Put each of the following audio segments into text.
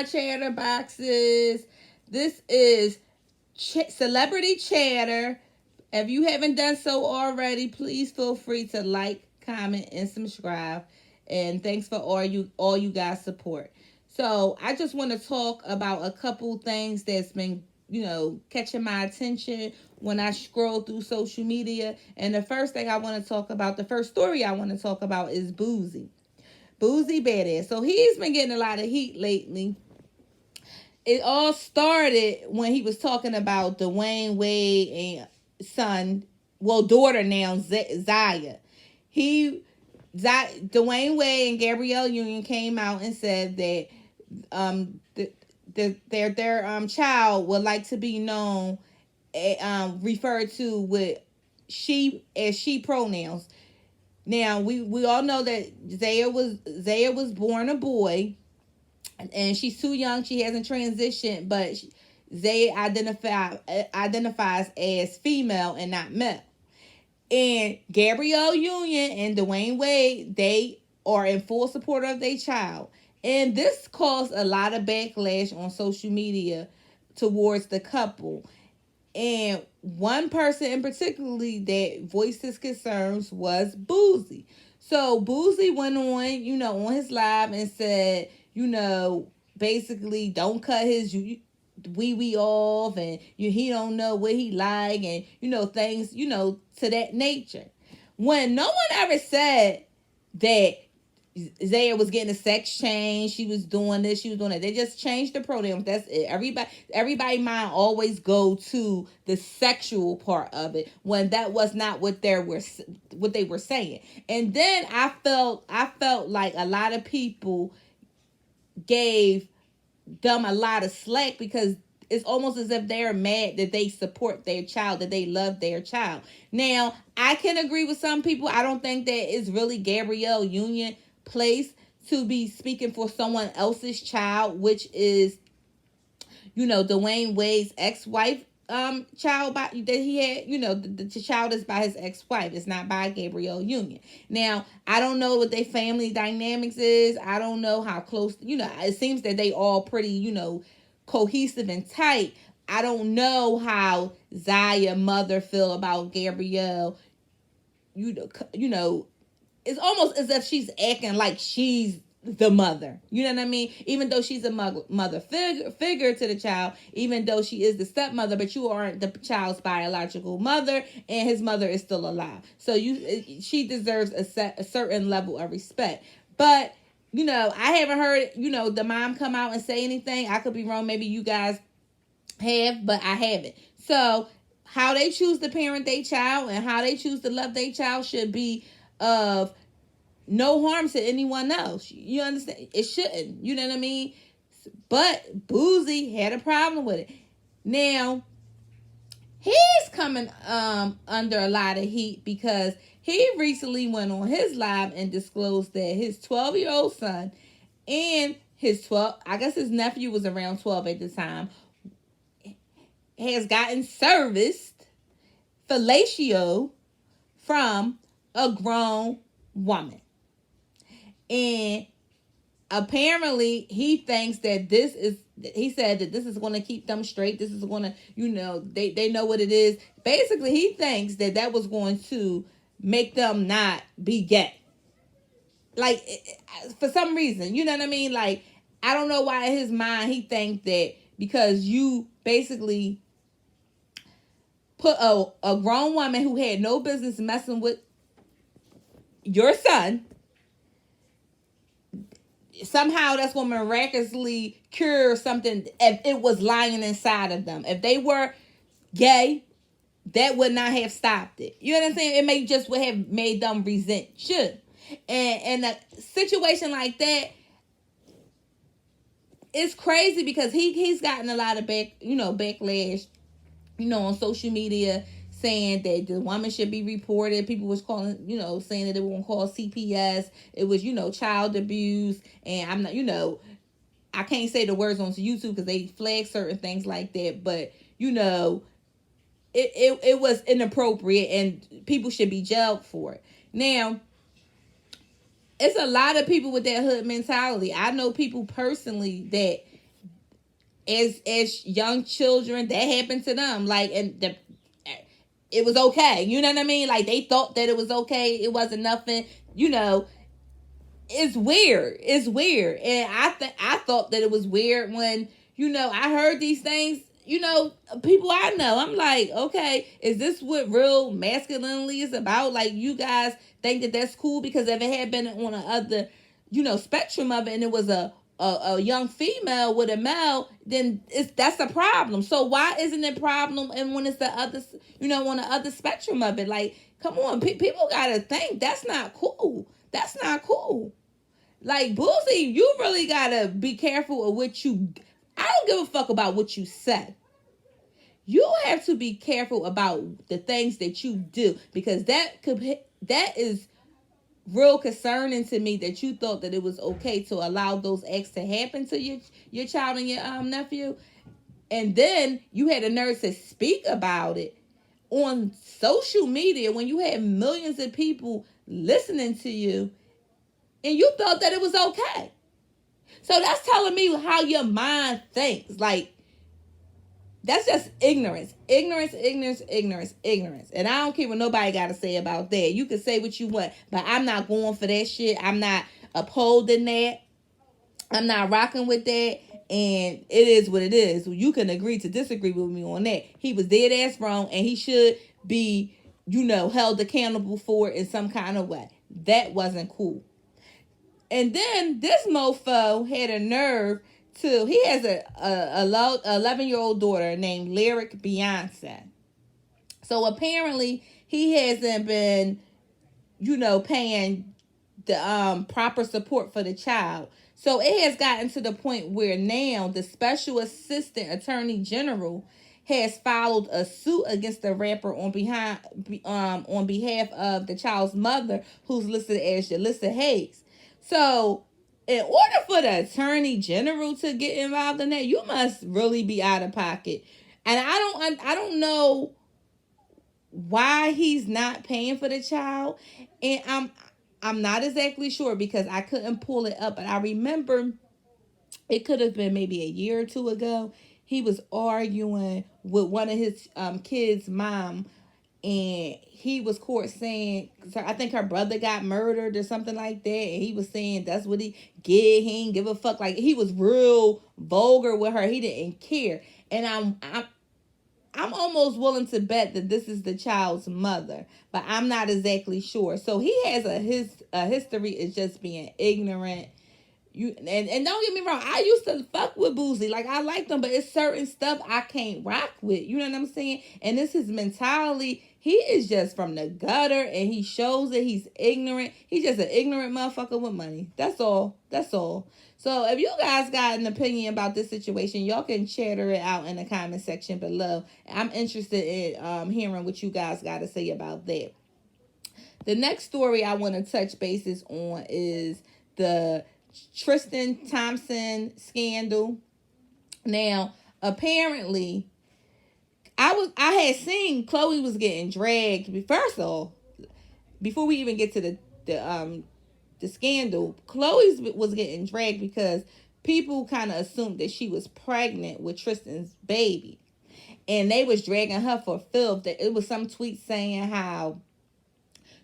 my chatter boxes. This is celebrity chatter. If you haven't done so already, please feel free to like, comment, and subscribe. And thanks for all you guys support. So I just want to talk about a couple things that's been catching my attention when I scroll through social media. And the first thing I want to talk about, the first story I want to talk about is Boosie. Boosie Badass. So he's been getting a lot of heat lately. It all started when he was talking about Dwayne Wade and son, well, daughter now, Zaya. Dwayne Wade and Gabrielle Union came out and said that their child would like to be known, referred to with she pronouns. Now we all know that Zaya was born a boy, and she's too young. She hasn't transitioned, but Zaya identifies as female and not male. And Gabrielle Union and Dwayne Wade, they are in full support of their child. And this caused a lot of backlash on social media towards the couple. And one person in particularly that voiced his concerns was Boosie. So Boosie went on, on his live and said, basically don't cut his wee off, and he don't know what he like, and things to that nature. When no one ever said that Zaya was getting a sex change, she was doing this, she was doing that. They just changed the pronouns. That's it. Everybody mind always go to the sexual part of it when that was not what they were saying. And then I felt like a lot of people gave them a lot of slack, because it's almost as if they're mad that they support their child, that they love their child. Now, I can agree with some people. I don't think that it's really Gabrielle Union place to be speaking for someone else's child, which is, Dwayne Wade's ex-wife child that he had. The child is by his ex-wife. It's not by Gabrielle Union. Now, I don't know what their family dynamics is. I don't know how close, it seems that they all pretty, cohesive and tight. I don't know how Zaya mother feel about Gabrielle. It's almost as if she's acting like she's the mother. You know what I mean? Even though she's a mother figure to the child, even though she is the stepmother, but you aren't the child's biological mother, and his mother is still alive. So she deserves a certain level of respect. But, I haven't heard, the mom come out and say anything. I could be wrong. Maybe you guys have, but I haven't. So how they choose to parent their child and how they choose to love their child should be of no harm to anyone else. You understand? It shouldn't. You know what I mean? But Boosie had a problem with it. Now, he's coming under a lot of heat because he recently went on his live and disclosed that his 12-year-old son and his nephew was around 12 at the time, has gotten serviced fellatio from a grown woman. And apparently he thinks that he said that this is going to keep them straight. This is going to, they know what it is. Basically, he thinks that was going to make them not be gay. Like, for some reason, you know what I mean? Like, I don't know why in his mind he thinks that because you basically put a grown woman who had no business messing with your son, somehow that's going to miraculously cure something if it was lying inside of them. If they were gay, that would not have stopped it. You know what I'm saying? It may just would have made them resent you. And a situation like that, it's crazy because he's gotten a lot of backlash, on social media, saying that the woman should be reported. People was calling, saying that they were going to call CPS. It was, child abuse. And I'm not, I can't say the words on YouTube because they flag certain things like that. But, it was inappropriate and people should be jailed for it. Now, it's a lot of people with that hood mentality. I know people personally that as young children, that happened to them. Like, and it was okay. You know what I mean? Like, they thought that it was okay. It wasn't nothing. You know, it's weird. It's weird. And I thought that it was weird when, I heard these things, people I know. I'm like, okay, is this what real masculinity is about? Like, you guys think that that's cool? Because if it had been on a other, spectrum of it, and it was a young female with a male, then that's a problem. So why isn't it a problem? And when it's the other, on the other spectrum of it, like, come on, people gotta think that's not cool. That's not cool. Like, Boosie, you really gotta be careful of what you. I don't give a fuck about what you say. You have to be careful about the things that you do, because that is real concerning to me, that you thought that it was okay to allow those acts to happen to your child and your nephew, and then you had the nerve to speak about it on social media when you had millions of people listening to you, and you thought that it was okay. So that's telling me how your mind thinks. Like, that's just ignorance. Ignorance. And I don't care what nobody got to say about that. You can say what you want, but I'm not going for that shit. I'm not upholding that. I'm not rocking with that. And it is what it is. You can agree to disagree with me on that. He was dead ass wrong, and he should be, held accountable for it in some kind of way. That wasn't cool. And then this mofo had a nerve to, he has a 11-year-old daughter named Lyric Beyonce. So apparently he hasn't been, paying the proper support for the child. So it has gotten to the point where now the Special Assistant Attorney General has filed a suit against the rapper on behalf of the child's mother, who's listed as Jalissa Hayes. So, in order for the Attorney General to get involved in that, you must really be out of pocket. And I don't know why he's not paying for the child, and I'm not exactly sure, because I couldn't pull it up, but I remember it could have been maybe a year or two ago. He was arguing with one of his kids' mom, and he was caught saying, I think her brother got murdered or something like that, and he was saying that's what he get. He didn't give a fuck. Like, he was real vulgar with her. He didn't care. And I'm almost willing to bet that this is the child's mother, but I'm not exactly sure. So he has a history of just being ignorant. And don't get me wrong, I used to fuck with Boosie. Like, I liked him, but it's certain stuff I can't rock with. You know what I'm saying? And this is his mentality. He is just from the gutter, and he shows that he's ignorant. He's just an ignorant motherfucker with money. That's all. That's all. So if you guys got an opinion about this situation, y'all can chatter it out in the comment section below. I'm interested in hearing what you guys got to say about that. The next story I want to touch bases on is the Tristan Thompson scandal. Now, apparently, I had seen khloe was getting dragged. First of all, before we even get to the scandal, khloe was getting dragged because people kind of assumed that she was pregnant with Tristan's baby, and they was dragging her for filth. That it was some tweet saying how,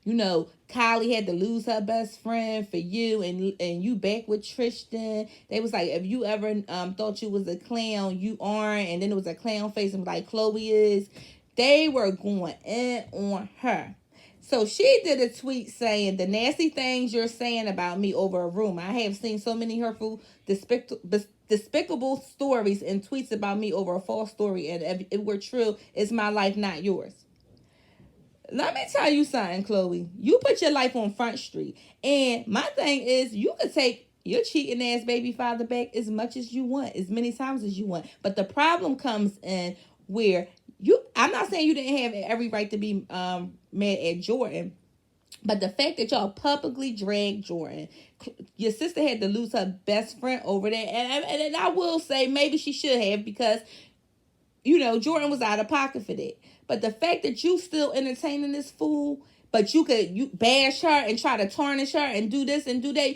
Kylie had to lose her best friend for you, and you back with Tristan. They was like, if you ever thought you was a clown, you aren't. And then it was a clown face and like khloe is. They were going in on her. So she did a tweet saying, the nasty things you're saying about me over a room. I have seen so many hurtful, despicable stories and tweets about me over a false story. And if it were true, it's my life, not yours. Let me tell you something, khloe. You put your life on Front Street. And my thing is, you could take your cheating ass baby father back as much as you want, as many times as you want. But the problem comes in where I'm not saying you didn't have every right to be mad at Jordan, but the fact that y'all publicly dragged Jordan, your sister had to lose her best friend over that. And I will say maybe she should have, because, Jordan was out of pocket for that. But the fact that you still entertaining this fool, but you bash her and try to tarnish her and do this and do that,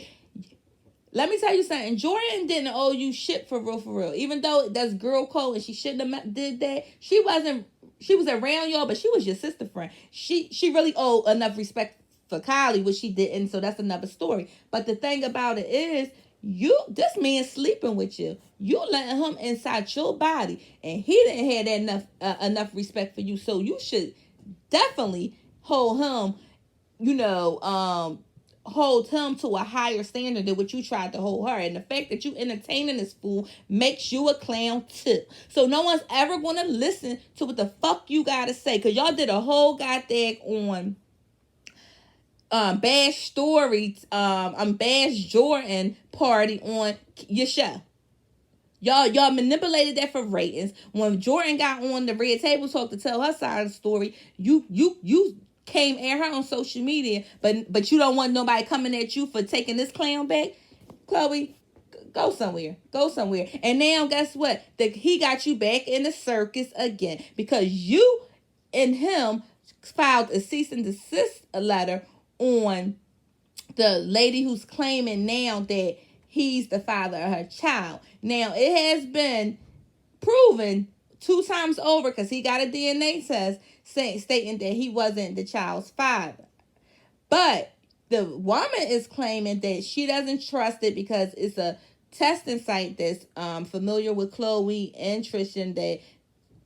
Let me tell you something. Jordan didn't owe you shit for real, for real. Even though that's girl code and she shouldn't have did that, she wasn't. She was around y'all, but she was your sister friend. She really owed enough respect for Kylie, which she didn't. So that's another story. But the thing about it is, this man sleeping with you. You letting him inside your body, and he didn't have that enough respect for you. So you should definitely hold him. You know, hold him to a higher standard than what you tried to hold her. And the fact that you entertaining this fool makes you a clown too. So no one's ever going to listen to what the fuck you got to say. Because y'all did a whole goddamn on Bash Stories, Bash Jordan party on your show. Y'all manipulated that for ratings. When Jordan got on the Red Table Talk to tell her side of the story, you came at her on social media, but you don't want nobody coming at you for taking this clown back. Khloe, go somewhere. Go somewhere. And now guess what? He got you back in the circus again because you and him filed a cease and desist letter on the lady who's claiming now that he's the father of her child. Now, it has been proven 2 times over because he got a DNA test stating that he wasn't the child's father. But the woman is claiming that she doesn't trust it because it's a testing site that's familiar with Khloe and Tristan, that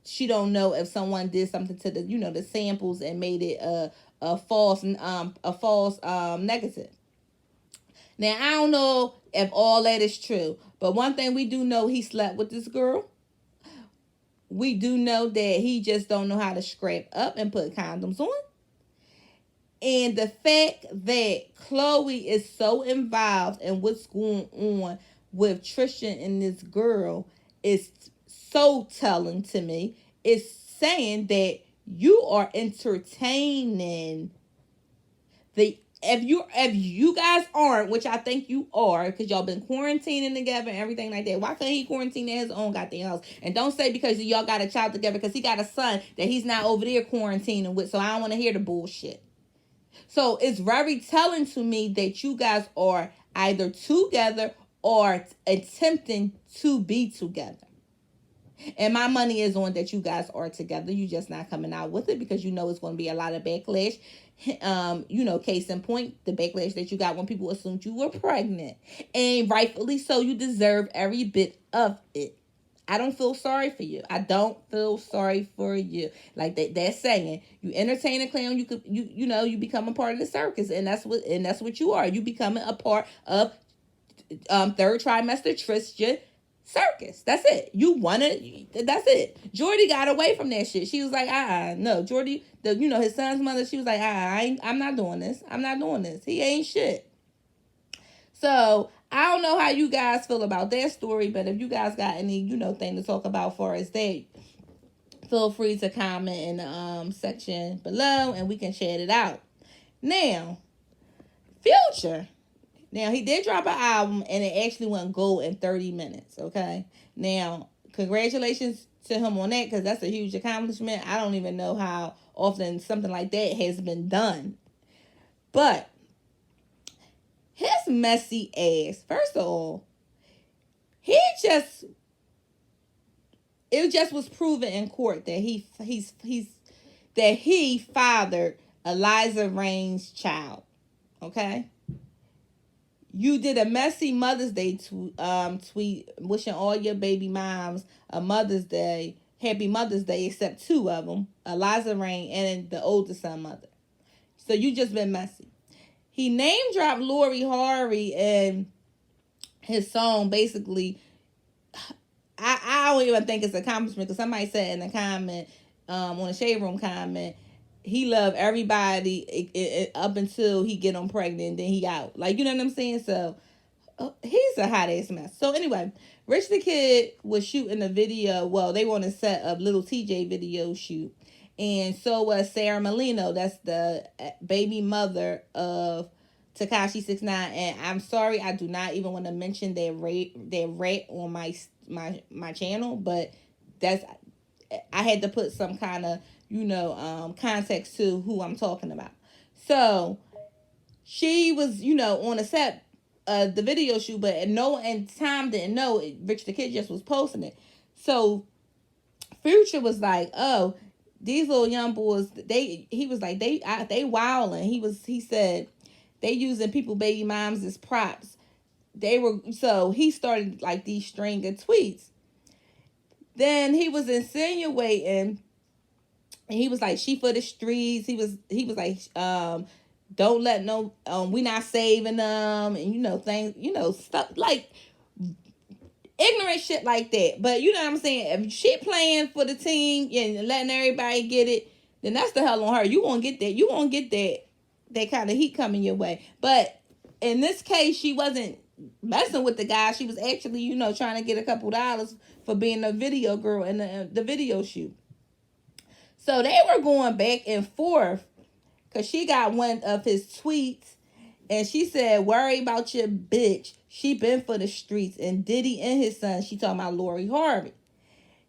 she don't know if someone did something to the samples and made it a false negative. Now, I don't know if all that is true, but one thing we do know, he slept with this girl. We do know that he just don't know how to scrap up and put condoms on. And the fact that Khloe is so involved in what's going on with Tristan and this girl is so telling to me. It's saying that you are entertaining if you guys aren't, which I think you are, because y'all been quarantining together and everything like that. Why can't he quarantine in his own goddamn house? And don't say because y'all got a child together, because he got a son that he's not over there quarantining with. So I don't want to hear the bullshit. So it's very telling to me that you guys are either together or attempting to be together. And my money is on that you guys are together. You just not coming out with it because you know it's going to be a lot of backlash. Case in point, the backlash that you got when people assumed you were pregnant. And rightfully so, you deserve every bit of it. I don't feel sorry for you. I don't feel sorry for you. Like they're saying, you entertain a clown, you become a part of the circus, and that's what you are. You becoming a part of third trimester Tristan circus. That's it. You want it. That's it. Jordy got away from that shit. She was like, no. Jordy, his son's mother, she was like, I'm not doing this. I'm not doing this. He ain't shit. So I don't know how you guys feel about that story, but if you guys got any, thing to talk about for us that, feel free to comment in the section below and we can chat it out. Now, Future. Now, he did drop an album, and it actually went gold in 30 minutes, okay? Now, congratulations to him on that, because that's a huge accomplishment. I don't even know how often something like that has been done. But his messy ass, first of all, it just was proven in court that he fathered Eliza Reigns' child, okay? You did a messy Mother's Day tweet wishing all your baby moms a Mother's Day, happy Mother's Day, except 2 of them, Eliza Reign and the oldest son mother. So you just been messy. He name dropped Lori Harvey and his song. Basically, I don't even think it's an accomplishment, because somebody said in the comment, on the Shade Room comment, he loved everybody up until he get them pregnant, then he out. Like, you know what I'm saying? So, he's a hot ass mess. So, anyway, Rich the Kid was shooting a video. Well, they were on a set of Little TJ video shoot. And so was Sarah Molino. That's the baby mother of Tekashi 6ix9ine. And I'm sorry, I do not even want to mention their rat on my channel. But I had to put some kind of context to who I'm talking about. So she was, on a set the video shoot, but and Tom didn't know. Rich the Kid just was posting it. So Future was like, "Oh, these little young boys, he was like, they wilding." He said they using people baby moms as props. So he started like these string of tweets. Then he was insinuating, and he was like, "She for the streets." He was like, "Don't let no, we not saving them," and things, stuff like ignorant shit like that. But you know what I'm saying? If she playing for the team and letting everybody get it, then that's the hell on her. You won't get that. You won't get that kind of heat coming your way. But in this case, she wasn't messing with the guy. She was actually, trying to get a couple dollars for being a video girl in the video shoot. So they were going back and forth because she got one of his tweets and she said, "Worry about your bitch. She been for the streets." And Diddy and his son, she talking about Lori Harvey.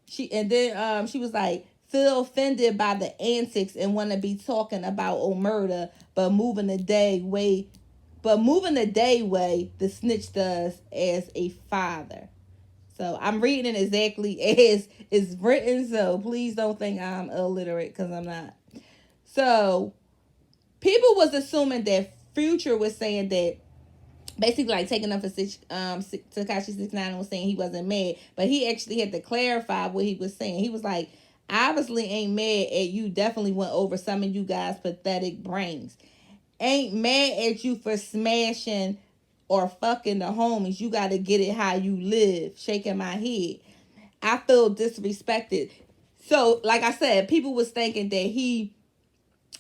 She was like, "Feel offended by the antics and want to be talking about murder, but moving the day way, the snitch does as a father." So I'm reading it exactly as it's written. So please don't think I'm illiterate, because I'm not. So people was assuming that Future was saying that, basically like taking up for Tekashi 6ix9ine and was saying he wasn't mad, but he actually had to clarify what he was saying. He was like, "Obviously ain't mad at you. Definitely went over some of you guys' pathetic brains. Ain't mad at you for smashing or fucking the homies. You got to get it how you live." Shaking my head. "I feel disrespected." So, like I said, people was thinking that he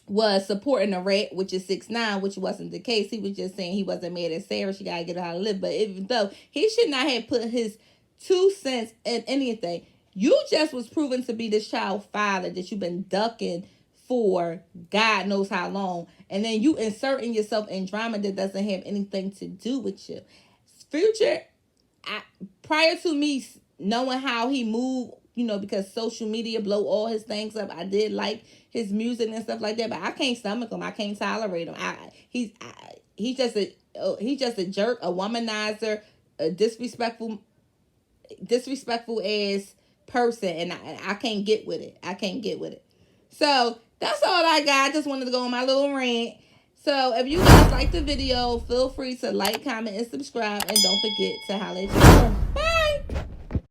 was supporting a rat, which is 6ix9ine, which wasn't the case. He was just saying he wasn't mad at Sarah. She got to get her how to live. But even though he should not have put his 2 cents in anything, you just was proven to be this child father that you've been ducking for God knows how long. And then you inserting yourself in drama that doesn't have anything to do with you. Future, prior to me knowing how he moved, because social media blow all his things up, I did like his music and stuff like that, but I can't stomach him. I can't tolerate him. He's just a jerk, a womanizer, a disrespectful ass person, and I can't get with it. I can't get with it. So that's all I got. I just wanted to go on my little rant. So if you guys like the video, feel free to like, comment, and subscribe, and don't forget to holler at your girl.